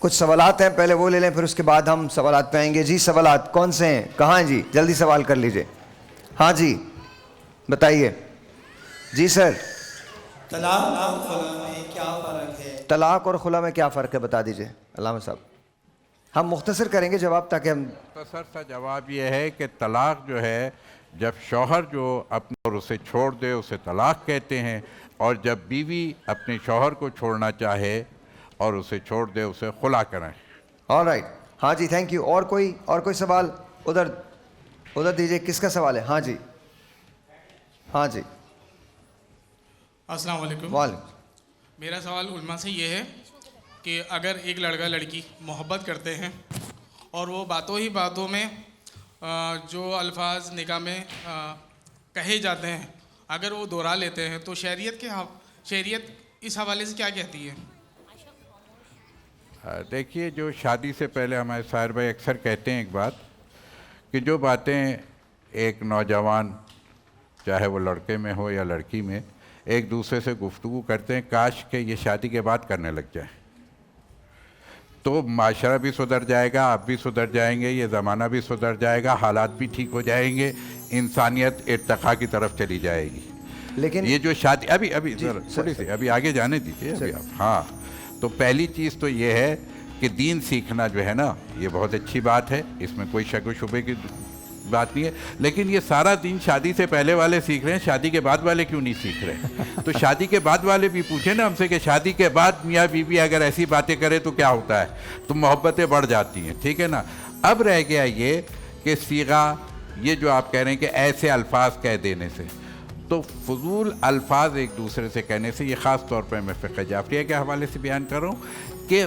کچھ سوالات ہیں, پہلے وہ لے لیں, پھر اس کے بعد ہم سوالات پہ آئیں گے. جی سوالات کون سے ہیں, کہاں ہیں جی, جلدی سوال کر لیجئے. ہاں جی بتائیے. جی سر. طلاق اور خلا میں کیا فرق ہے؟ طلاق اور خلا میں کیا فرق ہے بتا دیجئے علامہ صاحب. ہم مختصر کریں گے جواب تاکہ ہم. مختصر سا جواب یہ ہے کہ طلاق جو ہے جب شوہر جو اپنے اور اسے چھوڑ دے اسے طلاق کہتے ہیں, اور جب بیوی اپنے شوہر کو چھوڑنا چاہے اور اسے چھوڑ دے اسے خلا کریں. All right. ہاں جی تھینک یو. اور کوئی سوال ادھر دیجئے. کس کا سوال ہے؟ ہاں جی. ہاں جی السلام علیکم. وعلیکم. میرا سوال علماء سے یہ ہے کہ اگر ایک لڑکا لڑکی محبت کرتے ہیں اور وہ باتوں ہی باتوں میں جو الفاظ نکاح میں کہے جاتے ہیں اگر وہ دہرا لیتے ہیں تو شریعت اس حوالے سے کیا کہتی ہے؟ دیکھیے, جو شادی سے پہلے ہمارے ساحر بھائی اکثر کہتے ہیں ایک بات, کہ جو باتیں ایک نوجوان چاہے وہ لڑکے میں ہو یا لڑکی میں ایک دوسرے سے گفتگو کرتے ہیں, کاش کہ یہ شادی کے بعد کرنے لگ جائیں تو معاشرہ بھی سدھر جائے گا, آپ بھی سدھر جائیں گے, یہ زمانہ بھی سدھر جائے گا, حالات بھی ٹھیک ہو جائیں گے, انسانیت ارتقاء کی طرف چلی جائے گی. لیکن یہ جو شادی ابھی تھوڑی سی ابھی آگے جانے دیجیے ابھی آپ. ہاں تو پہلی چیز تو یہ ہے کہ دین سیکھنا جو ہے نا یہ بہت اچھی بات ہے, اس میں کوئی شک و شبے کی بات نہیں ہے, لیکن یہ سارا دین شادی سے پہلے والے سیکھ رہے ہیں, شادی کے بعد والے کیوں نہیں سیکھ رہے؟ تو شادی کے بعد والے بھی پوچھیں نا ہم سے کہ شادی کے بعد میاں بیوی اگر ایسی باتیں کرے تو کیا ہوتا ہے, تو محبتیں بڑھ جاتی ہیں, ٹھیک ہے نا. اب رہ گیا یہ کہ صیغہ, یہ جو آپ کہہ رہے ہیں کہ ایسے الفاظ کہہ دینے سے, تو فضول الفاظ ایک دوسرے سے کہنے سے, یہ خاص طور پہ میں فقہ جعفریہ کے حوالے سے بیان کر رہا ہوں کہ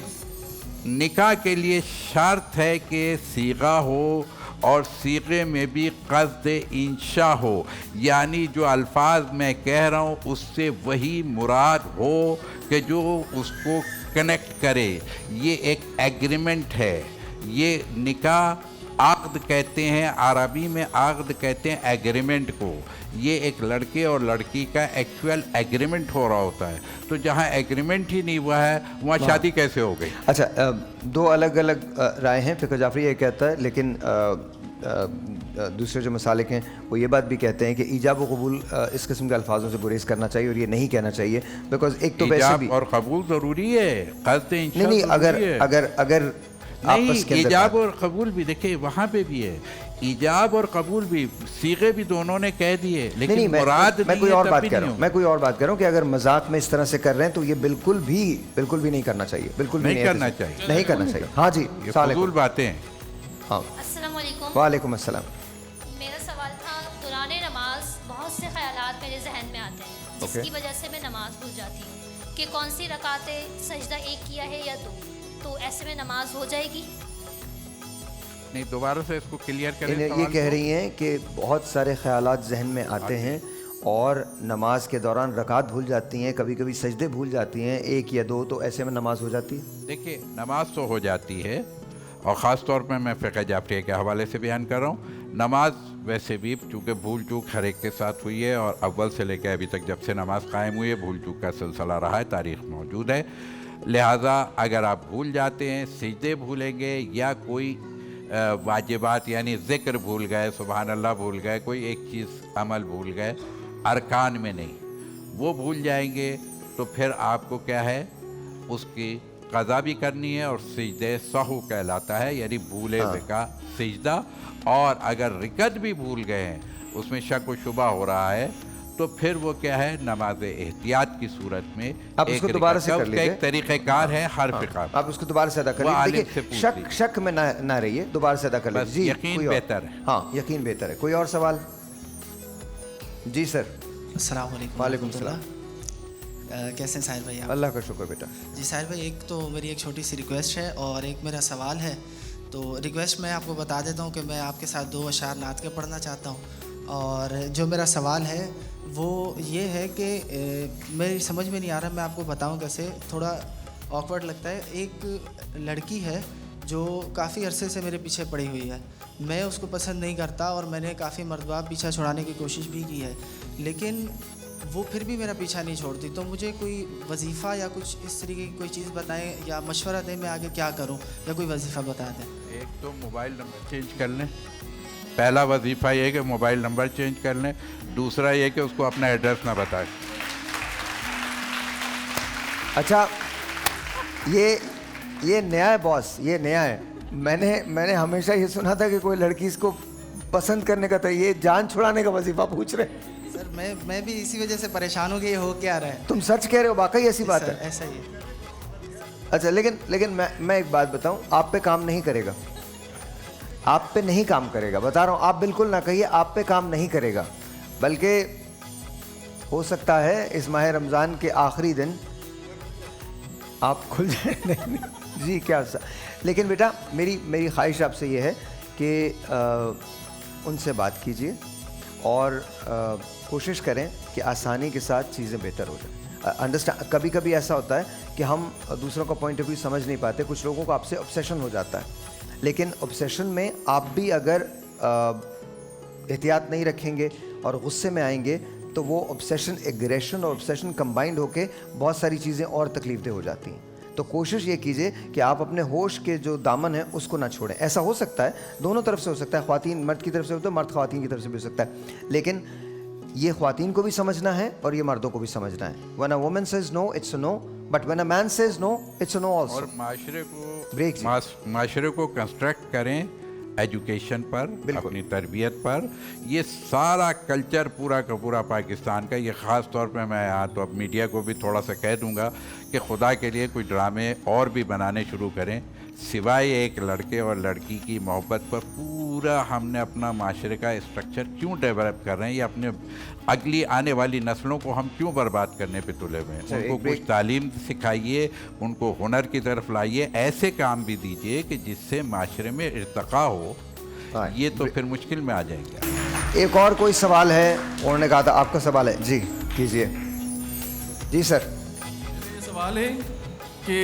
نکاح کے لیے شرط ہے کہ صیغہ ہو اور صیغے میں بھی قصد انشاء ہو, یعنی جو الفاظ میں کہہ رہا ہوں اس سے وہی مراد ہو کہ جو اس کو کنیکٹ کرے. یہ ایک ایگریمنٹ ہے. یہ نکاح عقد کہتے ہیں, عربی میں عقد کہتے ہیں ایگریمنٹ کو. یہ ایک لڑکے اور لڑکی کا ایکچوئل ایگریمنٹ ہو رہا ہوتا ہے, تو جہاں ایگریمنٹ ہی نہیں ہوا ہے وہاں شادی کیسے ہو گئی؟ اچھا, دو الگ الگ رائے ہیں. فقہ جعفری یہ کہتا ہے, لیکن دوسرے جو مسالک ہیں وہ یہ بات بھی کہتے ہیں کہ ایجاب و قبول اس قسم کے الفاظوں سے گریز کرنا چاہیے اور یہ نہیں کہنا چاہیے, بیکاز ایک تو ویسے بھی ایجاب اور قبول ضروری ہے, قصد انشاء نہیں ضروری ہے. اگر نہیں, ایجاب اور قبول بھی دیکھیں وہاں پہ بھی ہے, ایجاب اور قبول بھی صیغے بھی دونوں نے کہہ دیے, لیکن مراد میں کوئی اور بات کر رہا ہوں کہ اگر مذاق میں اس طرح سے کر رہے ہیں تو یہ بالکل بھی نہیں کرنا چاہیے, بالکل بھی نہیں کرنا چاہیے. ہاں جی فضول باتیں ہیں. ہاں السلام علیکم. وعلیکم السلام. میرا سوال تھا, دوران نماز بہت سے خیالات میرے ذہن میں آتے ہیں جس کی وجہ سے میں نماز بھول جاتی ہوں کہ کون سی رکعت سجدہ ایک کیا ہے یا دو, تو ایسے میں نماز ہو جائے گی؟ نہیں, دوبارہ سے اس کو کلیئر کریں. یہ کہہ رہی ہیں کہ بہت سارے خیالات ذہن میں آتے ہیں اور نماز کے دوران رکعت بھول جاتی ہیں, کبھی کبھی سجدے بھول جاتی ہیں, ایک یا دو, تو ایسے میں نماز ہو جاتی ہے؟ دیکھیے, نماز تو ہو جاتی ہے, اور خاص طور پہ میں فقہ جعفریہ کے حوالے سے بیان کر رہا ہوں. نماز ویسے بھی چونکہ بھول چوک ہر ایک کے ساتھ ہوئی ہے, اور اول سے لے کے ابھی تک جب سے نماز قائم ہوئی ہے بھول چوک کا سلسلہ رہا ہے, تاریخ موجود ہے. لہٰذا اگر آپ بھول جاتے ہیں, سجدے بھولیں گے یا کوئی واجبات یعنی ذکر بھول گئے, سبحان اللہ بھول گئے, کوئی ایک چیز عمل بھول گئے, ارکان میں نہیں, وہ بھول جائیں گے, تو پھر آپ کو کیا ہے, اس کی قضا بھی کرنی ہے, اور سجدے سہو کہلاتا ہے, یعنی بھولے ہوئے کا سجدہ. اور اگر رکعت بھی بھول گئے ہیں, اس میں شک و شبہ ہو رہا ہے, تو پھر وہ کیا ہے, نماز احتیاط کی صورت میں اس کو دوبارہ سے کر لیجئے. ایک طریقہ کار ہے ہر فقہ, آپ اس کو دوبارہ سے ادا کر لیجئے. شک میں نہ رہیے, دوبارہ سے ادا کر لیجئے. یقین بہتر ہے. ہاں, یقین بہتر ہے. کوئی اور سوال؟ جی سر. السلام علیکم. وعلیکم السلام. کیسے ہیں ساحر بھائی آپ؟ اللہ کا شکر بیٹا. جی ساحر بھائی, ایک تو میری ایک چھوٹی سی ریکویسٹ ہے اور ایک میرا سوال ہے. تو ریکویسٹ میں آپ کو بتا دیتا ہوں کہ میں آپ کے ساتھ 2 اشعار نعت کے پڑھنا چاہتا ہوں, اور جو میرا سوال ہے وہ یہ ہے کہ میری سمجھ میں نہیں آ رہا میں آپ کو بتاؤں کیسے, تھوڑا آکورڈ لگتا ہے. ایک لڑکی ہے جو کافی عرصے سے میرے پیچھے پڑی ہوئی ہے, میں اس کو پسند نہیں کرتا اور میں نے کافی مرتبہ پیچھا چھڑانے کی کوشش بھی کی ہے, لیکن وہ پھر بھی میرا پیچھا نہیں چھوڑتی. تو مجھے کوئی وظیفہ یا کچھ اس طریقے کی کوئی چیز بتائیں یا مشورہ دیں میں آگے کیا کروں, یا کوئی وظیفہ بتا دیں. ایک تو موبائل نمبر چینج کر لیں. پہلا وظیفہ یہ کہ موبائل نمبر چینج کر لیں. دوسرا یہ کہ اس کو اپنا ایڈریس نہ بتائیں. اچھا یہ نیا ہے باس, یہ نیا ہے. میں نے ہمیشہ یہ سنا تھا کہ کوئی لڑکی اس کو پسند کرنے کا تھا, یہ جان چھڑانے کا وظیفہ پوچھ رہے ہیں. سر میں بھی اسی وجہ سے پریشان ہوں کہ یہ ہو کیا رہا ہے. تم سچ کہہ رہے ہو, واقعی ایسی بات ہے؟ ایسا ہی ہے. اچھا لیکن میں ایک بات بتاؤں, آپ پہ کام نہیں کرے گا, آپ پہ نہیں کام کرے گا, بتا رہا ہوں. آپ بالکل نہ کہیے آپ پہ کام نہیں کرے گا, بلکہ ہو سکتا ہے اس ماہ رمضان کے آخری دن آپ کھل جائیں. جی کیا لیکن بیٹا میری خواہش آپ سے یہ ہے کہ ان سے بات کیجئے اور کوشش کریں کہ آسانی کے ساتھ چیزیں بہتر ہو جائیں. انڈرسٹینڈ, کبھی کبھی ایسا ہوتا ہے کہ ہم دوسروں کا پوائنٹ آف ویو سمجھ نہیں پاتے. کچھ لوگوں کو آپ سے obsession ہو جاتا ہے, لیکن obsession میں آپ بھی اگر احتیاط نہیں رکھیں گے اور غصے میں آئیں گے تو وہ obsession, aggression اور obsession کمبائنڈ ہو کے بہت ساری چیزیں اور تکلیف دہ ہو جاتی ہیں. تو کوشش یہ کیجئے کہ آپ اپنے ہوش کے جو دامن ہیں اس کو نہ چھوڑیں. ایسا ہو سکتا ہے, دونوں طرف سے ہو سکتا ہے, خواتین مرد کی طرف سے ہوتا ہے, مرد خواتین کی طرف سے بھی ہو سکتا ہے, لیکن یہ خواتین کو بھی سمجھنا ہے اور یہ مردوں کو بھی سمجھنا ہے. when a woman says no it's a no, but when a man says no it's a no also. اور معاشرے کو کنسٹرکٹ کریں ایجوکیشن پر, اپنی تربیت پر. یہ سارا کلچر پورا کا پورا پاکستان کا, یہ خاص طور پہ میں یہاں تو اب میڈیا کو بھی تھوڑا سا کہہ دوں گا کہ خدا کے لیے کوئی ڈرامے اور بھی بنانے شروع کریں, سوائے ایک لڑکے اور لڑکی کی محبت پر. پورا ہم نے اپنا معاشرے کا اسٹرکچر کیوں ڈیولپ کر رہے ہیں, یہ اپنے اگلی آنے والی نسلوں کو ہم کیوں برباد کرنے پہ تلے ہوئے ہیں. ان کو کچھ تعلیم سکھائیے, ان کو ہنر کی طرف لائیے, ایسے کام بھی دیجیے کہ جس سے معاشرے میں ارتقاء ہو. یہ تو پھر مشکل میں آ جائیں گے. ایک اور کوئی سوال ہے, انہوں نے کہا تھا آپ کا سوال ہے. جی کیجیے. جی سر. یہ سوال ہے کہ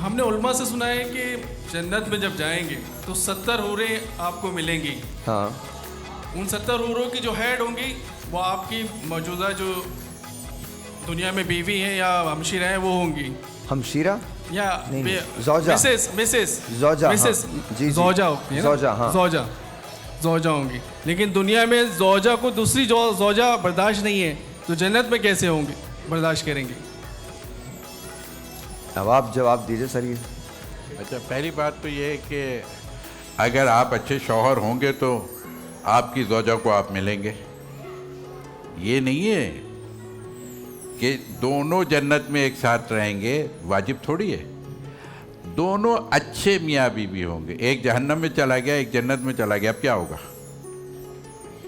ہم نے علماء سے سنا ہے کہ جنت میں جب جائیں گے تو 70 حوریں آپ کو ملیں گی. ہاں. ان 70 حوروں کی جو ہیڈ ہوں گی وہ آپ کی موجودہ جو دنیا میں بیوی ہیں یا ہمشیرہ ہیں وہ ہوں گی. ہمشیرہ یا زوجہ, زوجہ ہوں گی. لیکن دنیا میں زوجہ کو دوسری زوجہ برداشت نہیں ہے, تو جنت میں کیسے ہوں گے, برداشت کریں گے؟ اب آپ جواب دیجیے سر. یہ اچھا, پہلی بات تو یہ ہے کہ اگر آپ اچھے شوہر ہوں گے تو آپ کی زوجہ کو آپ ملیں گے. یہ نہیں ہے کہ دونوں جنت میں ایک ساتھ رہیں گے, واجب تھوڑی ہے. دونوں اچھے میاں بیوی ہوں گے. ایک جہنم میں چلا گیا, ایک جنت میں چلا گیا, اب کیا ہوگا؟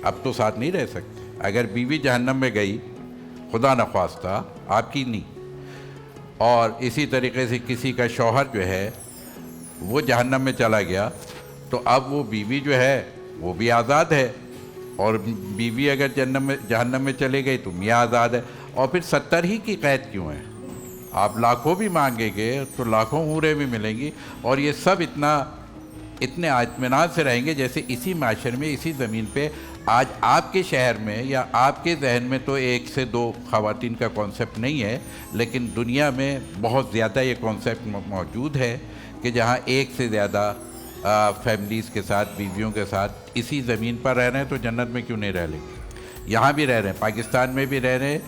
اب تو ساتھ نہیں رہ سکتے. اگر بیوی جہنم میں گئی, خدا نخواستہ آپ کی نہیں, اور اسی طریقے سے کسی کا شوہر جو ہے وہ جہنم میں چلا گیا, تو اب وہ بیوی جو ہے وہ بھی آزاد ہے, اور بیوی اگر جہنم میں چلے گئی تو میاں آزاد ہے. اور پھر 70 ہی کی قید کیوں ہے؟ آپ لاکھوں بھی مانگیں گے تو لاکھوں حوریں بھی ملیں گی, اور یہ سب اتنے اطمینان سے رہیں گے جیسے اسی معاشرے میں, اسی زمین پہ آج آپ کے شہر میں یا آپ کے ذہن میں تو 1 سے 2 خواتین کا کانسیپٹ نہیں ہے, لیکن دنیا میں بہت زیادہ یہ کانسیپٹ موجود ہے کہ جہاں 1 سے زیادہ فیملیز کے ساتھ, بیویوں کے ساتھ اسی زمین پر رہ رہے ہیں, تو جنت میں کیوں نہیں رہ لیں گے؟ یہاں بھی رہ رہے ہیں, پاکستان میں بھی رہ رہے ہیں,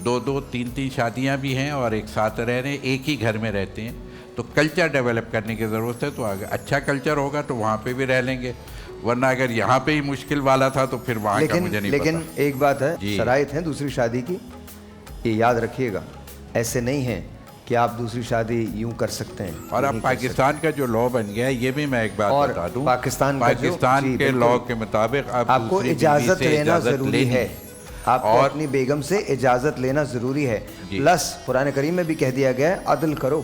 2-2 3-3 شادیاں بھی ہیں اور ایک ساتھ رہ رہے ہیں, ایک ہی گھر میں رہتے ہیں. تو کلچر ڈیولپ کرنے کی ضرورت ہے. تو اگر اچھا کلچر ہوگا تو وہاں پہ بھی رہ لیں گے, ورنہ اگر یہاں پہ ہی مشکل والا تھا تو پھر وہاں کا مجھے نہیں پتا. لیکن ایک بات ہے, شرائط ہیں دوسری شادی کی, یہ یاد رکھیے گا. ایسے نہیں ہیں کہ آپ دوسری شادی یوں کر سکتے ہیں. اور اب پاکستان کا جو لاء بن گیا ہے, یہ بھی میں ایک بات بتا دوں, پاکستان کے لاء کے مطابق آپ کو اجازت لینا ضروری ہے. آپ کو اپنی بیگم سے اجازت لینا ضروری ہے. پلس قرآن کریم میں بھی کہہ دیا گیا ہے عدل کرو,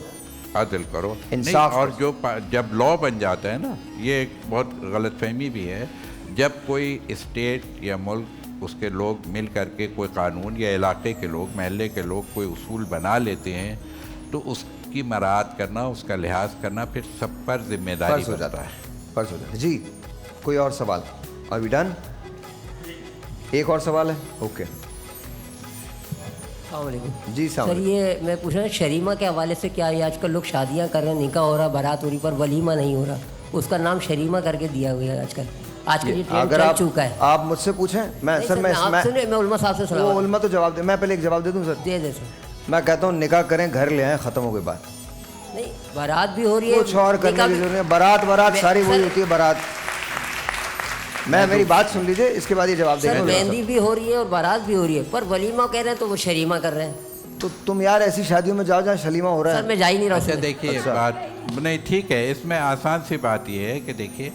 عدل کرو, انصاف. اور جو جب لاء بن جاتا ہے نا, یہ ایک بہت غلط فہمی بھی ہے, جب کوئی اسٹیٹ یا ملک اس کے لوگ مل کر کے کوئی قانون, یا علاقے کے لوگ, محلے کے لوگ کوئی اصول بنا لیتے ہیں, تو اس کی مراعات کرنا, اس کا لحاظ کرنا پھر سب پر ذمہ داری ہو جاتا ہے. فرض ہو جاتا ہے. جی کوئی اور سوال؟ اور وی ڈن؟ ایک اور سوال ہے. اوکے. السلام علیکم جی سر، یہ میں پوچھ رہا ہوں شریمہ کے حوالے سے کیا یہ آج کل لوگ شادیاں کر رہے ہیں، نکاح ہو رہا، بارات ہو رہی، پر ولیمہ نہیں ہو رہا، اس کا نام شریمہ کر کے دیا ہوا ہے آج کل یہ ٹرینڈ اگر چل چکا ہے. آپ مجھ سے پوچھیں میں نہیں سر سر، میں آپ سنیں، میں علماء صاحب سے سنا وہ علماء تو جواب دے، میں پہلے ایک جواب دے دوں سر. دے دے سر. میں کہتا ہوں نکاح کریں، گھر لے آئیں، ختم ہو گئی بات. نہیں بارات بھی ہو رہی ہے، کچھ اور کرنے کی ضرورت نہیں. بارات ساری وہی ہوتی ہے بارات. میں میری بات سن لیجیے، اس کے بعد یہ جواب دیں سر گے. مہندی بھی ہو رہی ہے اور بارات بھی ہو رہی ہے، پر ولیمہ کہہ رہے ہیں تو وہ شریمہ کر رہے ہیں. تو تم یار ایسی شادیوں میں جاؤ جہاں شلیمہ ہو رہا سر ہے. میں جا ہی نہیں رہا اچھا ہوں. دیکھیے بات نہیں ٹھیک ہے، اس میں آسان سی بات یہ ہے کہ دیکھیے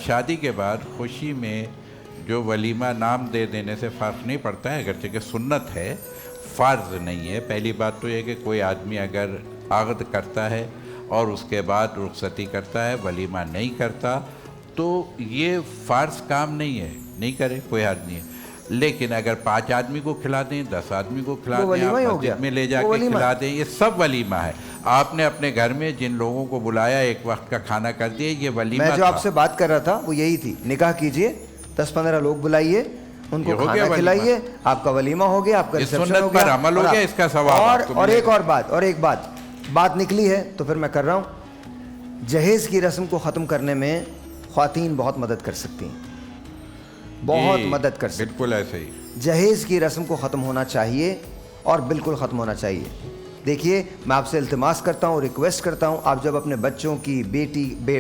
شادی کے بعد خوشی میں جو ولیمہ نام دے دینے سے فرق نہیں پڑتا ہے، اگرچہ کہ سنت ہے، فرض نہیں ہے. پہلی بات تو یہ کہ کوئی آدمی اگر عقد کرتا ہے اور اس کے بعد رخصتی کرتا ہے، ولیمہ نہیں کرتا، تو یہ فرض کام نہیں ہے، نہیں کرے، کوئی حد نہیں ہے. لیکن اگر 5 آدمی کو کھلا دیں، 10 آدمی کو کھلا دیں، آپ مسجد میں لے جا کے کھلا دیں، یہ سب ولیمہ ہے. آپ نے اپنے گھر میں جن لوگوں کو بلایا ایک وقت کا کھانا کر دیا، یہ ولیمہ. میں جو آپ سے بات کر رہا تھا وہ یہی تھی، نکاح کیجئے، 10-15 لوگ بلائیے، ان کو کھانا کھلائیے، آپ کا ولیمہ ہو گیا، آپ کا ریسپشن ہو گیا، پر عمل ہو گیا، اس کا ثواب. اور ایک بات نکلی ہے تو پھر میں کر رہا ہوں. جہیز کی رسم کو ختم کرنے میں خواتین بہت مدد کر سکتی ہیں، بہت مدد کر سکتی ہیں. بالکل ایسے ہی جہیز کی رسم کو ختم ہونا چاہیے اور بالکل ختم ہونا چاہیے. دیکھیے میں آپ سے التماس کرتا ہوں، ریکویسٹ کرتا ہوں، آپ جب اپنے بچوں کی،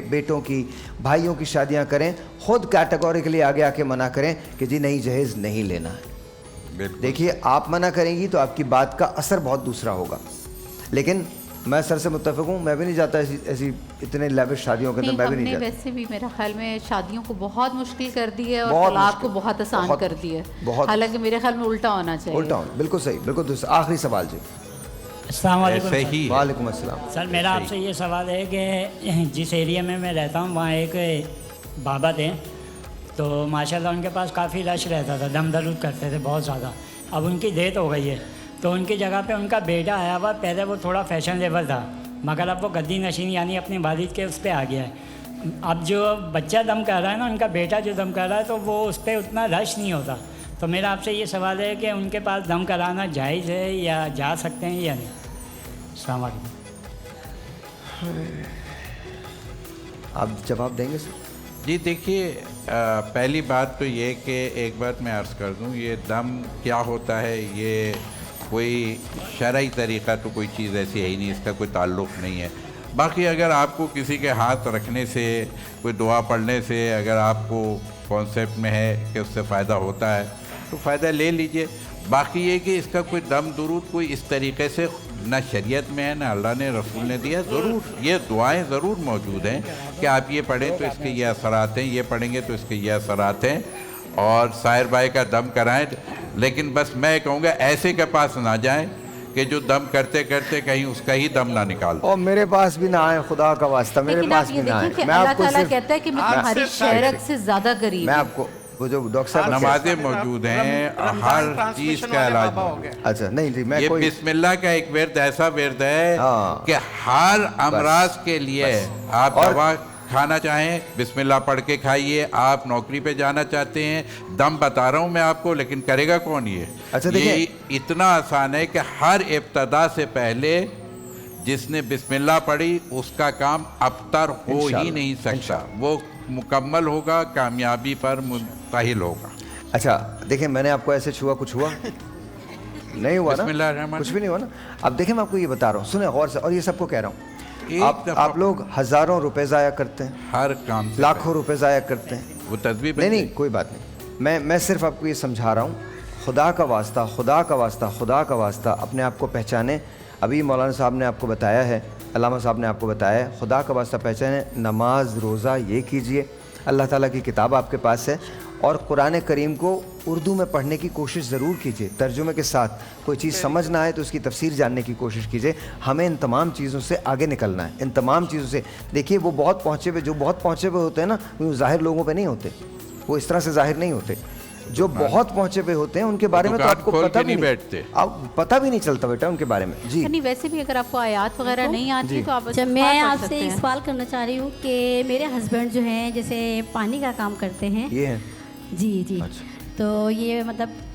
بیٹوں کی، بھائیوں کی شادیاں کریں، خود کیٹیگوریکلی آگے آ کے منع کریں کہ جی نہیں جہیز نہیں لینا ہے. دیکھیے آپ منع کریں گی تو آپ کی بات کا اثر بہت دوسرا ہوگا. لیکن میں سر سے متفق ہوں، میں بھی نہیں جاتا ایسی اتنے لیوش شادیوں کے اندر، میں بھی نہیں جاتا. ویسے بھی میرا خیال میں شادیوں کو بہت مشکل کر دی ہے اور طلاق کو بہت آسان کر دی ہے، حالانکہ میرے خیال میں الٹا ہونا چاہیے. الٹا ہونا، بالکل صحیح، بالکل درست. آخری سوال جی. السلام علیکم. وعلیکم السلام. سر میرا آپ سے یہ سوال ہے کہ جس ایریا میں میں رہتا ہوں وہاں ایک بابا تھے، تو ماشاء اللہ ان کے پاس کافی رش رہتا تھا، دم درود کرتے تھے بہت زیادہ. اب ان کی ڈیتھ ہو گئی ہے، تو ان کی جگہ پہ ان کا بیٹا آیا ہوا. پہلے وہ تھوڑا فیشن لیول تھا، مگر اب وہ گدی نشین یعنی اپنے والد کے اس پہ آ گیا ہے. اب جو بچہ دم کر رہا ہے نا، ان کا بیٹا جو دم کر رہا ہے، تو وہ اس پہ اتنا رش نہیں ہوتا. تو میرا آپ سے یہ سوال ہے کہ ان کے پاس دم کرانا جائز ہے یا جا سکتے ہیں یا نہیں؟ السلام علیکم. آپ جواب دیں گے سر؟ جی دیکھیے پہلی بات تو یہ کہ ایک بات میں عرض کر دوں، یہ دم کیا ہوتا ہے، یہ کوئی شرعی طریقہ تو کوئی چیز ایسی ہے ہی نہیں، اس کا کوئی تعلق نہیں ہے. باقی اگر آپ کو کسی کے ہاتھ رکھنے سے، کوئی دعا پڑھنے سے اگر آپ کو کانسیپٹ میں ہے کہ اس سے فائدہ ہوتا ہے تو فائدہ لے لیجئے. باقی یہ کہ اس کا کوئی دم درود کوئی اس طریقے سے نہ شریعت میں ہے، نہ اللہ نے رسول نے دیا. ضرور یہ دعائیں ضرور موجود ہیں کہ آپ یہ پڑھیں تو اس کے یہ اثرات ہیں، یہ پڑھیں گے تو اس کے یہ اثرات ہیں، اور سائر بھائی کا دم کرائیں. لیکن بس میں کہوں گا ایسے کے پاس نہ جائیں کہ جو دم کرتے کرتے کہیں اس کا ہی دم نہ نکال دیں. اور میرے پاس بھی نہ آئے، خدا کا واسطہ میرے پاس بھی نہ آئے. میں اللہ تعالیٰ کہتا ہے کہ میں تمہاری شہرت سے زیادہ قریب. میں آپ کو وہ جو ڈاکٹر صاحب نمازیں موجود ہیں، ہر چیز کا علاج. اچھا نہیں جی، میں یہ بسم اللہ کا ایک ورد ایسا ورد ہے کہ ہر امراض کے لیے آپ دوا کھانا چاہیں بسم اللہ پڑھ کے کھائیے. آپ نوکری پہ جانا چاہتے ہیں، دم بتا رہا ہوں میں آپ کو، لیکن کرے گا کون یہ اتنا آسان ہے کہ ہر ابتدا سے پہلے جس نے بسم اللہ پڑھی اس کا کام ابتر ہو ہی نہیں سکتا، وہ مکمل ہوگا، کامیابی پر منتحل ہوگا. اچھا دیکھیں، میں نے آپ کو ایسے چھوا، کچھ ہوا نہیں ہوا نا، کچھ بھی نہیں ہوا نا. اب دیکھیں میں آپ کو یہ بتا رہا ہوں، سنیں غور سے، اور یہ سب کو کہہ رہا ہوں. آپ لوگ ہزاروں روپے ضائع کرتے ہیں، ہر کام لاکھوں روپے ضائع کرتے ہیں. وہ تدبیر نہیں کوئی بات نہیں. میں صرف آپ کو یہ سمجھا رہا ہوں، خدا کا واسطہ، خدا کا واسطہ، خدا کا واسطہ اپنے آپ کو پہچانے. ابھی مولانا صاحب نے آپ کو بتایا ہے، علامہ صاحب نے آپ کو بتایا ہے، خدا کا واسطہ پہچانے. نماز روزہ یہ کیجئے، اللہ تعالیٰ کی کتاب آپ کے پاس ہے، اور قرآن کریم کو اردو میں پڑھنے کی کوشش ضرور کیجئے، ترجمے کے ساتھ. کوئی چیز سمجھ نہ آئے تو اس کی تفسیر جاننے کی کوشش کیجئے. ہمیں ان تمام چیزوں سے آگے نکلنا ہے، ان تمام چیزوں سے. دیکھیے وہ بہت پہنچے ہوئے ہوتے ہیں نا، وہ ظاہر لوگوں پہ نہیں ہوتے، وہ اس طرح سے ظاہر نہیں ہوتے. جو بہت پہنچے ہوئے ہوتے ہیں ان کے بارے میں تو آپ کو پتہ بھی نہیں، پتہ بھی نہیں چلتا بیٹا ان کے بارے میں. جی نہیں، ویسے بھی اگر آپ کو آیات وغیرہ نہیں آتی تو آپ میں آپ سے ایک سوال کرنا چاہ رہی ہوں کہ میرے ہسبینڈ جو ہیں جیسے پانی کا کام کرتے ہیں. یہ ہے جی جی. تو یہ مطلب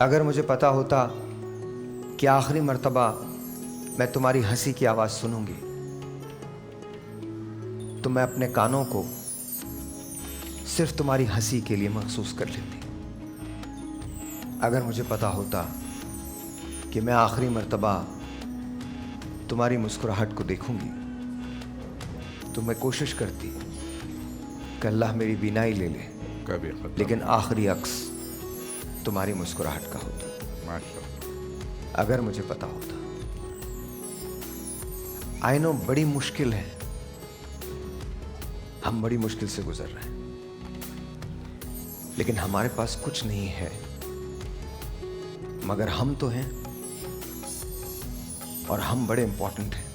اگر مجھے پتا ہوتا کہ آخری مرتبہ میں تمہاری ہنسی کی آواز سنوں گی تو میں اپنے کانوں کو صرف تمہاری ہنسی کے لیے مخصوص کر لیتی. اگر مجھے پتا ہوتا کہ میں آخری مرتبہ تمہاری مسکراہٹ کو دیکھوں گی تو میں کوشش کرتی کہ اللہ میری بینائی لے لے, لیکن آخری عکس تمہاری مسکراہٹ کا ہوتا. اگر مجھے پتا ہوتا. آئی نو بڑی مشکل ہے, ہم بڑی مشکل سے گزر رہے ہیں, لیکن ہمارے پاس کچھ نہیں ہے مگر ہم تو ہیں, اور ہم بڑے امپورٹنٹ ہیں.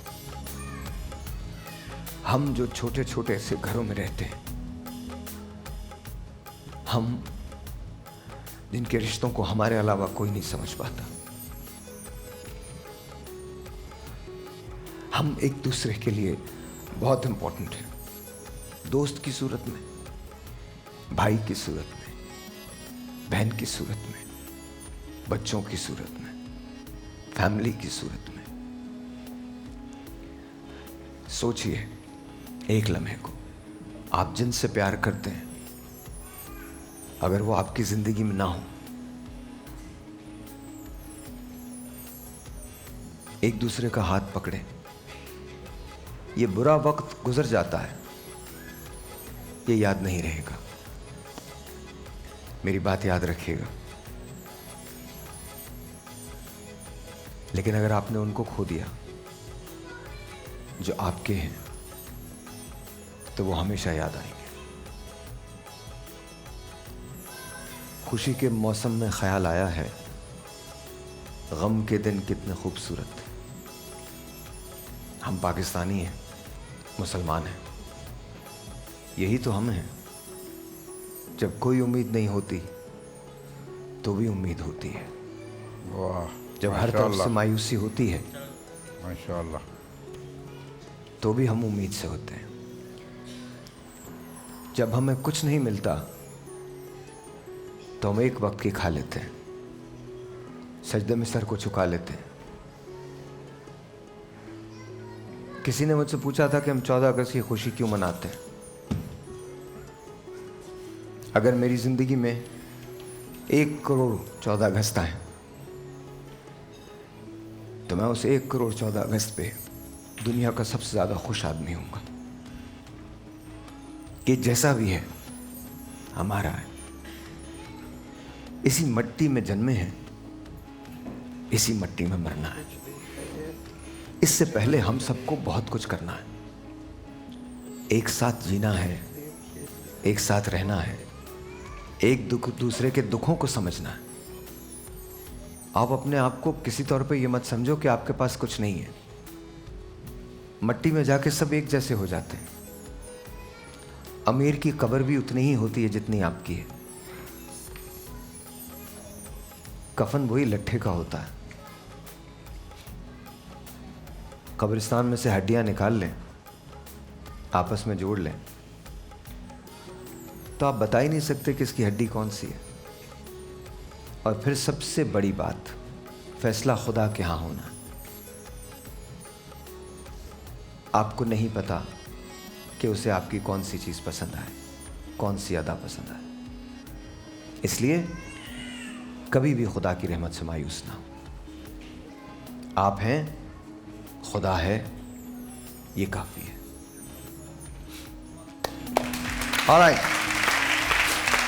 ہم جو چھوٹے چھوٹے سے گھروں میں رہتے ہیں, ہم جن کے رشتوں کو ہمارے علاوہ کوئی نہیں سمجھ پاتا, ہم ایک دوسرے کے لیے بہت امپورٹنٹ ہیں. دوست کی صورت میں, بھائی کی صورت میں, بہن کی صورت میں, بچوں کی صورت میں, فیملی کی صورت میں. سوچئے ایک لمحے کو, آپ جن سے پیار کرتے ہیں اگر وہ آپ کی زندگی میں نہ ہو, ایک دوسرے کا ہاتھ پکڑیں. یہ برا وقت گزر جاتا ہے, یہ یاد نہیں رہے گا. میری بات یاد رکھیے گا. لیکن اگر آپ نے ان کو کھو دیا جو آپ کے ہیں تو وہ ہمیشہ یاد آئیں گے. خوشی کے موسم میں خیال آیا ہے, غم کے دن کتنے خوبصورت. ہم پاکستانی ہیں, مسلمان ہیں, یہی تو ہم ہیں. جب کوئی امید نہیں ہوتی تو بھی امید ہوتی ہے. جب ہر طرف سے مایوسی ہوتی ہے ماشاءاللہ تو بھی ہم امید سے ہوتے ہیں. جب ہمیں کچھ نہیں ملتا تو ہم ایک وقت کی کھا لیتے ہیں, سجدے میں سر کو چکا لیتے ہیں. کسی نے مجھ سے پوچھا تھا کہ ہم 14 اگست کی خوشی کیوں مناتے ہیں. اگر میری زندگی میں 1 کروڑ 14 اگست آئیں تو میں اس 1 کروڑ 14 اگست پہ دنیا کا سب سے زیادہ خوش آدمی ہوں گا. کہ جیسا بھی ہے ہمارا ہے, اسی مٹی میں جنمے ہیں, اسی مٹی میں مرنا ہے. اس سے پہلے ہم سب کو بہت کچھ کرنا ہے. ایک ساتھ جینا ہے, ایک ساتھ رہنا ہے, ایک دوسرے کے دکھوں کو سمجھنا ہے. آپ اپنے آپ کو کسی طور پہ یہ مت سمجھو کہ آپ کے پاس کچھ نہیں ہے. مٹی میں جا کے سب ایک جیسے ہو جاتے ہیں. امیر کی قبر بھی اتنی ہی ہوتی ہے جتنی آپ کی ہے. کفن وہی لٹھے کا ہوتا ہے. قبرستان میں سے ہڈیاں نکال لیں, آپس میں جوڑ لیں تو آپ بتا ہی نہیں سکتے کہ اس کی ہڈی کون سی ہے. اور پھر سب سے بڑی بات, فیصلہ خدا کے ہاں ہونا. آپ کو نہیں پتا کہ اسے آپ کی کون سی چیز پسند آئے, کون سی ادا پسند آئے. اس لیے کبھی بھی خدا کی رحمت سے مایوس نہ ہو. آپ ہیں, خدا ہے, یہ کافی ہے. All right.